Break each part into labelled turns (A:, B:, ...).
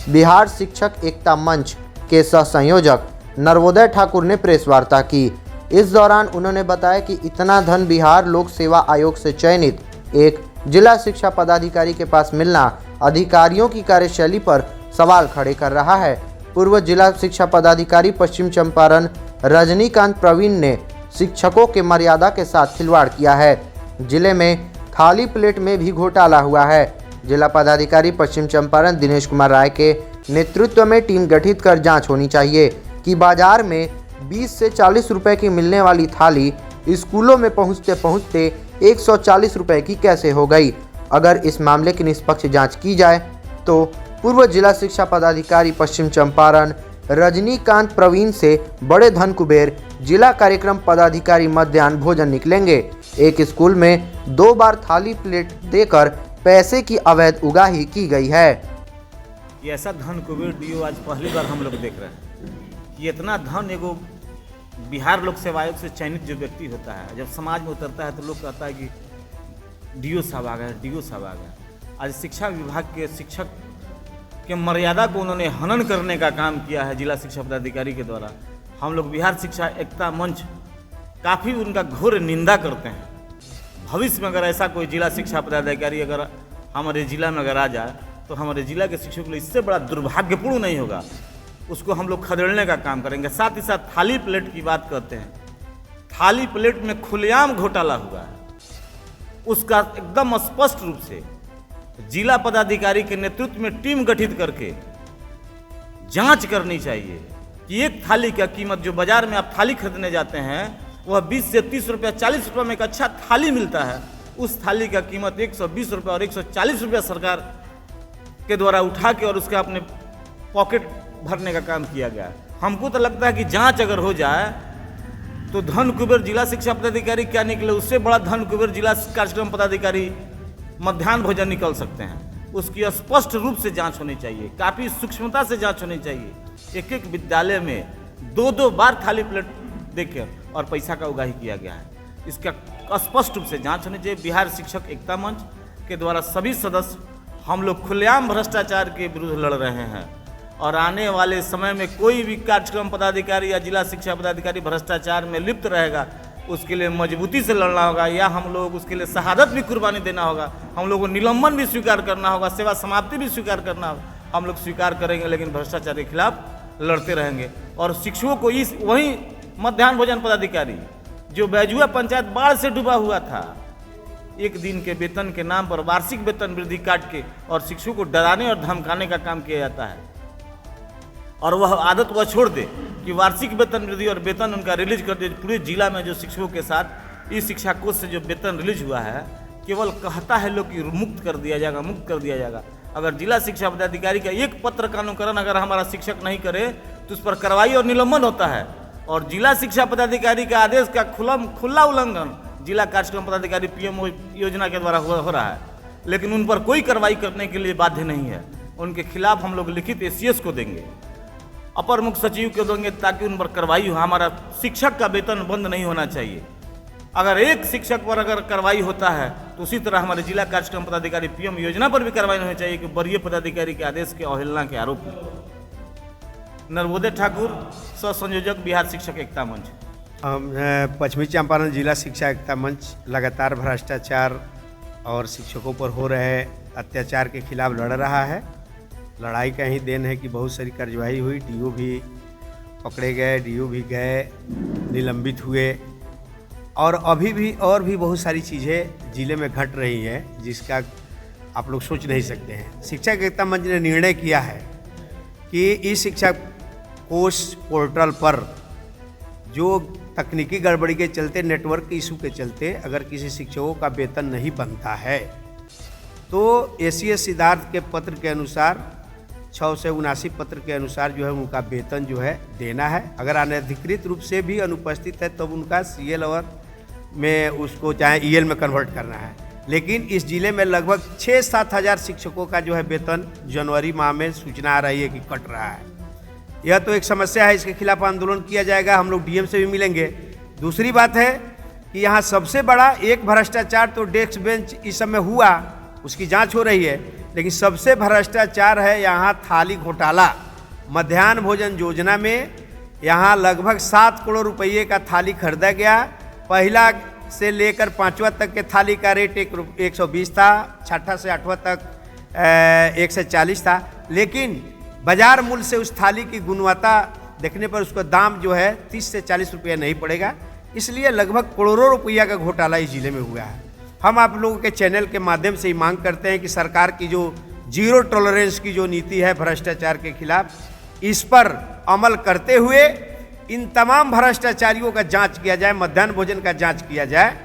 A: बिहार शिक्षक एकता मंच के सह संयोजक नर्वोदय ठाकुर ने प्रेस वार्ता की। इस दौरान उन्होंने बताया कि इतना धन बिहार लोक सेवा आयोग से चयनित एक जिला शिक्षा पदाधिकारी के पास मिलना अधिकारियों की कार्यशैली पर सवाल खड़े कर रहा है। पूर्व जिला शिक्षा पदाधिकारी पश्चिम चंपारण रजनीकांत प्रवीण ने शिक्षकों के मर्यादा के साथ खिलवाड़ किया है। जिले में खाली प्लेट में भी घोटाला हुआ है। जिला पदाधिकारी पश्चिम चंपारण दिनेश कुमार राय के नेतृत्व में टीम गठित कर जांच होनी चाहिए कि बाजार में 20 से 40 रुपए की मिलने वाली थाली स्कूलों में पहुंचते पहुंचते 140 रुपए की कैसे हो गई। अगर इस मामले की निष्पक्ष जांच की जाए तो पूर्व जिला शिक्षा पदाधिकारी पश्चिम चंपारण रजनीकांत प्रवीण से बड़े धन कुबेर जिला कार्यक्रम पदाधिकारी मध्याह्न भोजन निकलेंगे। एक स्कूल में 2 बार थाली प्लेट देकर पैसे की अवैध उगाही की गई है।
B: ये ऐसा धन कुबेर डीओ आज पहली बार हम लोग देख रहे हैं कि इतना धन एगो बिहार लोक सेवा आयोग से चयनित जो व्यक्ति होता है, जब समाज में उतरता है तो लोग कहता है कि डीओ साहब आ गए, डीओ साहब आ गए। आज शिक्षा विभाग के शिक्षक के मर्यादा को उन्होंने हनन करने का काम किया है जिला शिक्षा पदाधिकारी के द्वारा। हम लोग बिहार शिक्षा एकता मंच काफ़ी उनका घोर निंदा करते हैं। भविष्य में अगर ऐसा कोई जिला शिक्षा पदाधिकारी अगर हमारे जिला में अगर आ जाए तो हमारे जिला के शिक्षकों के लिए इससे बड़ा दुर्भाग्यपूर्ण नहीं होगा। उसको हम लोग खदेड़ने का काम करेंगे। साथ ही साथ थाली प्लेट की बात करते हैं, थाली प्लेट में खुलेआम घोटाला हुआ है। उसका एकदम स्पष्ट रूप से जिला पदाधिकारी के नेतृत्व में टीम गठित करके जांच करनी चाहिए कि एक थाली का कीमत जो बाजार में आप थाली खरीदने जाते हैं वह 20 से 30 रुपया 40 रुपये में एक अच्छा थाली मिलता है। उस थाली का कीमत 120 रुपये और 140 रुपया सरकार के द्वारा उठा के और उसका अपने पॉकेट भरने का काम किया गया। हमको तो लगता है कि जांच अगर हो जाए तो धन कुबेर जिला शिक्षा पदाधिकारी क्या निकले, उससे बड़ा धन कुबेर जिला कार्यक्रम पदाधिकारी मध्याह्न भोजन निकल सकते हैं। उसकी स्पष्ट रूप से जांच होनी चाहिए, काफ़ी सूक्ष्मता से जांच होनी चाहिए। एक एक विद्यालय में 2-2 बार थाली प्लेट देकर और पैसा का उगाही किया गया है। इसका स्पष्ट रूप से जांच होनी चाहिए। बिहार शिक्षक एकता मंच के द्वारा सभी सदस्य हम लोग खुलेआम भ्रष्टाचार के विरुद्ध लड़ रहे हैं और आने वाले समय में कोई भी कार्यक्रम पदाधिकारी या जिला शिक्षा पदाधिकारी भ्रष्टाचार में लिप्त रहेगा उसके लिए मजबूती से लड़ना होगा, या हम लोग उसके लिए शहादत भी कुर्बानी देना होगा। हम लोग को निलंबन भी स्वीकार करना होगा, सेवा समाप्ति भी स्वीकार करना होगा। हम लोग स्वीकार करेंगे, लेकिन भ्रष्टाचार के खिलाफ लड़ते रहेंगे। और शिक्षकों को इस वही मध्याह्न भोजन पदाधिकारी जो बैजुआ पंचायत बाढ़ से डूबा हुआ था, एक दिन के वेतन के नाम पर वार्षिक वेतन वृद्धि काट के और शिक्षकों को डराने और धमकाने का काम किया जाता है। और वह आदत वह छोड़ दे कि वार्षिक वेतन वृद्धि और वेतन उनका रिलीज कर दे। पूरे जिला में जो शिक्षकों के साथ इस शिक्षा कोष से जो वेतन रिलीज हुआ है, केवल कहता है लोग कि मुक्त कर दिया जाएगा, मुक्त कर दिया जाएगा। अगर जिला शिक्षा पदाधिकारी का एक पत्र कानूनकरण अगर हमारा शिक्षक नहीं करे तो उस पर कार्रवाई और निलंबन होता है। और जिला शिक्षा पदाधिकारी का आदेश का खुला उल्लंघन जिला कार्यक्रम पदाधिकारी पीएम योजना के द्वारा हो रहा है, लेकिन उन पर कोई कार्रवाई करने के लिए बाध्य नहीं है। उनके खिलाफ हम लोग लिखित एसीएस को देंगे, अपर मुख्य सचिव को देंगे, ताकि उन पर कार्रवाई हो। हमारा शिक्षक का वेतन बंद नहीं होना चाहिए। अगर एक शिक्षक पर अगर कार्रवाई होता है तो उसी तरह हमारे जिला कार्यक्रम पदाधिकारी पीएम योजना पर भी कार्रवाई होनी चाहिए कि वरीय पदाधिकारी के आदेश के अवहेलना के आरोप में। नर्वोदय ठाकुर, सह संयोजक, बिहार शिक्षक एकता मंच।
C: पश्चिमी चंपारण जिला शिक्षा एकता मंच लगातार भ्रष्टाचार और शिक्षकों पर हो रहे अत्याचार के खिलाफ लड़ रहा है। लड़ाई का ही देन है कि बहुत सारी कार्यवाही हुई, डीओ भी पकड़े गए, डीओ भी गए, निलंबित हुए, और अभी भी और भी बहुत सारी चीज़ें जिले में घट रही हैं जिसका आप लोग सोच नहीं सकते हैं। शिक्षा एकता मंच ने निर्णय किया है कि इस शिक्षा कोष पोर्टल पर जो तकनीकी गड़बड़ी के चलते, नेटवर्क इशू के चलते अगर किसी शिक्षकों का वेतन नहीं बनता है तो एसीएस सिद्धार्थ के पत्र के अनुसार 6 से 79 पत्र के अनुसार जो है उनका वेतन जो है देना है। अगर अनधिकृत रूप से भी अनुपस्थित है तब उनका सीएल और में उसको चाहे ईएल में कन्वर्ट करना है। लेकिन इस जिले में लगभग 6-7 हज़ार शिक्षकों का जो है वेतन जनवरी माह में सूचना आ रही है कि कट रहा है। यह तो एक समस्या है, इसके खिलाफ आंदोलन किया जाएगा। हम लोग डीएम से भी मिलेंगे। दूसरी बात है कि यहाँ सबसे बड़ा एक भ्रष्टाचार तो डेस्क बेंच इस समय हुआ, उसकी जांच हो रही है, लेकिन सबसे भ्रष्टाचार है यहाँ थाली घोटाला। मध्याह्न भोजन योजना में यहाँ लगभग 7 करोड़ रुपये का थाली खरीदा गया। पहला से लेकर 5वां तक के थाली का रेट 120 था, 6ठा से 8वां तक 140 था, लेकिन बाजार मूल्य से उस थाली की गुणवत्ता देखने पर उसका दाम जो है 30 से 40 रुपया नहीं पड़ेगा। इसलिए लगभग करोड़ों रुपया का घोटाला इस जिले में हुआ है। हम आप लोगों के चैनल के माध्यम से ही मांग करते हैं कि सरकार की जो जीरो टॉलरेंस की जो नीति है भ्रष्टाचार के खिलाफ, इस पर अमल करते हुए इन तमाम भ्रष्टाचारियों का जांच किया जाए, मध्याह्न भोजन का जांच किया जाए।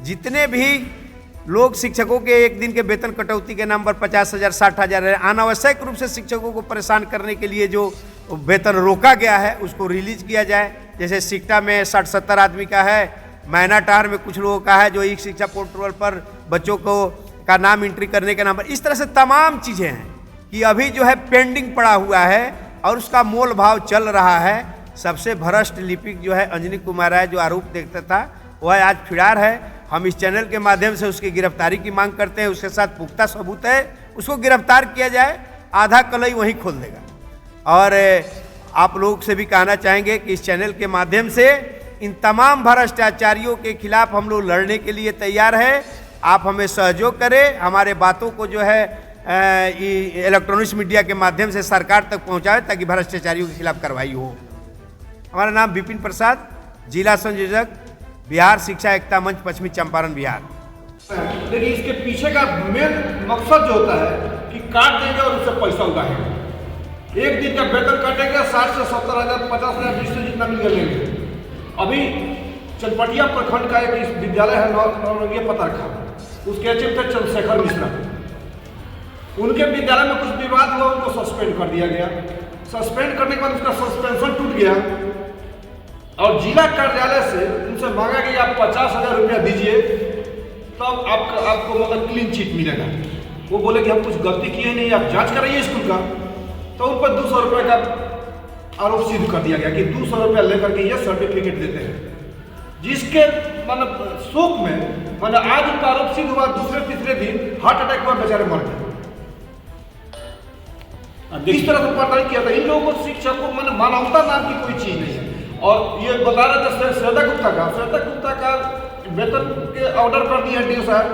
C: जितने भी लोग शिक्षकों के एक दिन के वेतन कटौती के नाम पर 50,000 60,000 है, अनावश्यक रूप से शिक्षकों को परेशान करने के लिए जो वेतन रोका गया है उसको रिलीज किया जाए। जैसे सिक्टा में 60-70 आदमी का है, मैनाटार में कुछ लोगों का है जो एक शिक्षा पोर्टल पर बच्चों को का नाम एंट्री करने के नाम पर, इस तरह से तमाम चीज़ें हैं कि अभी जो है पेंडिंग पड़ा हुआ है और उसका मोल भाव चल रहा है। सबसे भ्रष्ट लिपिक जो है अंजनी कुमार राय जो आरोप देखता था वह आज फिरार है। हम इस चैनल के माध्यम से उसकी गिरफ्तारी की मांग करते हैं। उसके साथ पुख्ता सबूत है, उसको गिरफ्तार किया जाए, आधा कलई वहीं खोल देगा। और आप लोग से भी कहना चाहेंगे कि इस चैनल के माध्यम से इन तमाम भ्रष्टाचारियों के खिलाफ हम लोग लड़ने के लिए तैयार है। आप हमें सहयोग करें, हमारे बातों को जो है इलेक्ट्रॉनिक्स मीडिया के माध्यम से सरकार तक पहुंचाए ताकि भ्रष्टाचारियों के खिलाफ कार्रवाई हो। हमारा नाम विपिन प्रसाद, जिला संयोजक, बिहार शिक्षा एकता मंच, पश्चिमी चंपारण, बिहार।
D: लेकिन इसके पीछे का मेन मकसद जो होता है कि काट देंगे और उससे पैसा उगाएंगे। एक दिन का वेतन काटेंगे, 60 से 70 हज़ार, 50,000, 20 से जितना मिल लेंगे। अभी चनपटिया प्रखंड का एक विद्यालय है नौरंगिया पतरखा, उसके एचएम थे चंद्रशेखर मिश्रा। उनके विद्यालय में कुछ विवाद हुआ, उनको सस्पेंड कर दिया गया। सस्पेंड करने के बाद उसका सस्पेंशन टूट गया और जिला कार्यालय से उनसे मांगा कि आप 50,000 रुपया दीजिए तब आपको मतलब क्लीन चिट मिलेगा। वो बोले कि हम कुछ गलती किए नहीं, आप जांच कराइए स्कूल का। तो उन पर 200 रुपये का आरोप सिद्ध कर दिया गया कि 200 रुपया लेकर के ये सर्टिफिकेट देते हैं, जिसके मतलब शोक में मतलब आज उनका आरोप सिद्ध हुआ, दूसरे तीसरे दिन हार्ट अटैक हुआ, बेचारे मर गए। इस तरह से प्रताड़ित किया था इन लोगों को। शिक्षा को मतलब मानवता नाम की कोई चीज नहीं है। और ये बता रहे थे श्वेता गुप्ता का वेतन के ऑर्डर कर दिया डीओ साहब,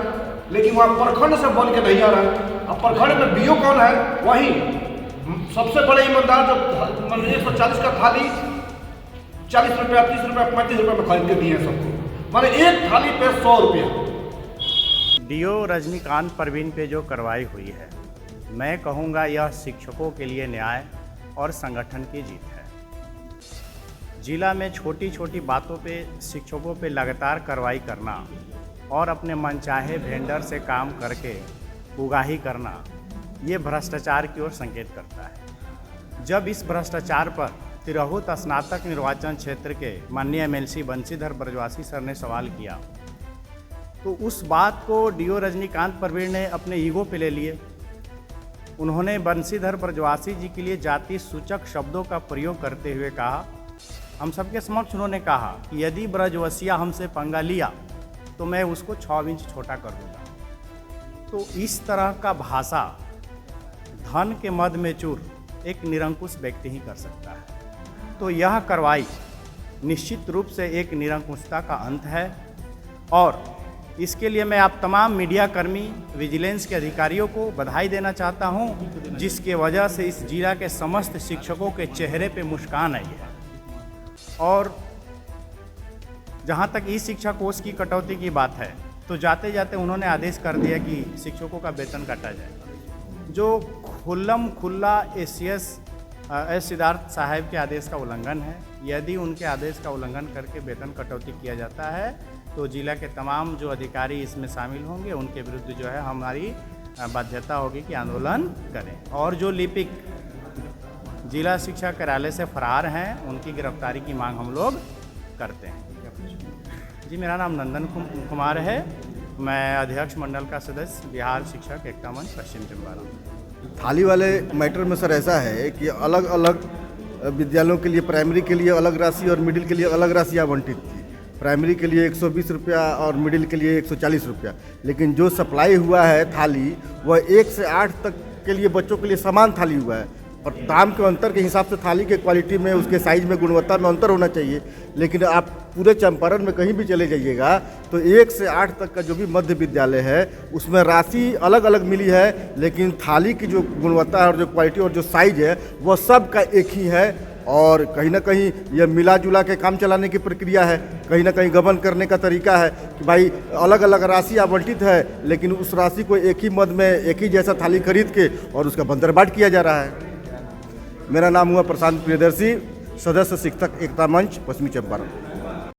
D: लेकिन वहाँ प्रखंड से बोल के नहीं आ रहा है। अब प्रखंड में बीओ कौन है? वही सबसे बड़े ईमानदार जो 140 का थाली 40 रुपया, 30 रुपया, 35 रुपये में खरीद के दिए सबको, माने एक थाली पे 100 रुपया।
E: डीओ रजनीकांत परवीन पे जो कार्रवाई हुई है, मैं कहूँगा यह शिक्षकों के लिए न्याय और संगठन की जीत है। जिला में छोटी छोटी बातों पे शिक्षकों पे लगातार कार्रवाई करना और अपने मनचाहे वेंडर से काम करके उगाही करना, ये भ्रष्टाचार की ओर संकेत करता है। जब इस भ्रष्टाचार पर तिरहुत स्नातक निर्वाचन क्षेत्र के माननीय एमएलसी बंशीधर ब्रजवासी सर ने सवाल किया, तो उस बात को डीओ रजनीकांत परवीन ने अपने ईगो पे ले लिए। उन्होंने बंशीधर ब्रजवासी जी के लिए जाति सूचक शब्दों का प्रयोग करते हुए कहा, हम सबके समक्ष उन्होंने कहा कि यदि ब्रजवसिया हमसे पंगा लिया तो मैं उसको 6 इंच छोटा कर दूंगा। तो इस तरह का भाषा धन के मद में चूर एक निरंकुश व्यक्ति ही कर सकता है। तो यह कार्रवाई निश्चित रूप से एक निरंकुशता का अंत है और इसके लिए मैं आप तमाम मीडिया कर्मी, विजिलेंस के अधिकारियों को बधाई देना चाहता हूं, जिसके वजह से इस जिला के समस्त शिक्षकों के चेहरे पे मुस्कान आई है। और जहां तक ई शिक्षा कोष की कटौती की बात है, तो जाते जाते उन्होंने आदेश कर दिया कि शिक्षकों का वेतन काटा जाए, जो खुल्लम खुल्ला एस सिद्धार्थ साहब के आदेश का उल्लंघन है। यदि उनके आदेश का उल्लंघन करके वेतन कटौती किया जाता है तो जिला के तमाम जो अधिकारी इसमें शामिल होंगे उनके विरुद्ध जो है हमारी बाध्यता होगी कि आंदोलन करें। और जो लिपिक जिला शिक्षा कार्यालय से फरार हैं उनकी गिरफ्तारी की मांग हम लोग करते हैं। जी, मेरा नाम नंदन कुमार है, मैं अध्यक्ष मंडल का सदस्य, बिहार शिक्षक एकता मंच, पश्चिम चंपारण।
F: थाली वाले मैटर में सर ऐसा है कि अलग अलग विद्यालयों के लिए प्राइमरी के लिए अलग राशि और मिडिल के लिए अलग राशि आवंटित थी। प्राइमरी के लिए 120 रुपया और मिडिल के लिए 140 रुपया, लेकिन जो सप्लाई हुआ है थाली वह 1 से 8 तक के लिए बच्चों के लिए समान थाली हुआ है, और दाम के अंतर के हिसाब से थाली के क्वालिटी में, उसके साइज में, गुणवत्ता में अंतर होना चाहिए। लेकिन आप पूरे चंपारण में कहीं भी चले जाइएगा तो 1 से 8 तक का जो भी मध्य विद्यालय है उसमें राशि अलग अलग मिली है, लेकिन थाली की जो गुणवत्ता है और जो क्वालिटी और जो साइज है वह सब का एक ही है। और कहीं ना कहीं यह मिला जुला के काम चलाने की प्रक्रिया है, कहीं ना कहीं गबन करने का तरीका है कि भाई अलग अलग राशि आवंटित है, लेकिन उस राशि को एक ही मद में एक ही जैसा थाली खरीद के और उसका बंदरबाट किया जा रहा है। मेरा नाम हुआ प्रशांत प्रियदर्शी, सदस्य शिक्षक एकता मंच, पश्चिमी चंपारण।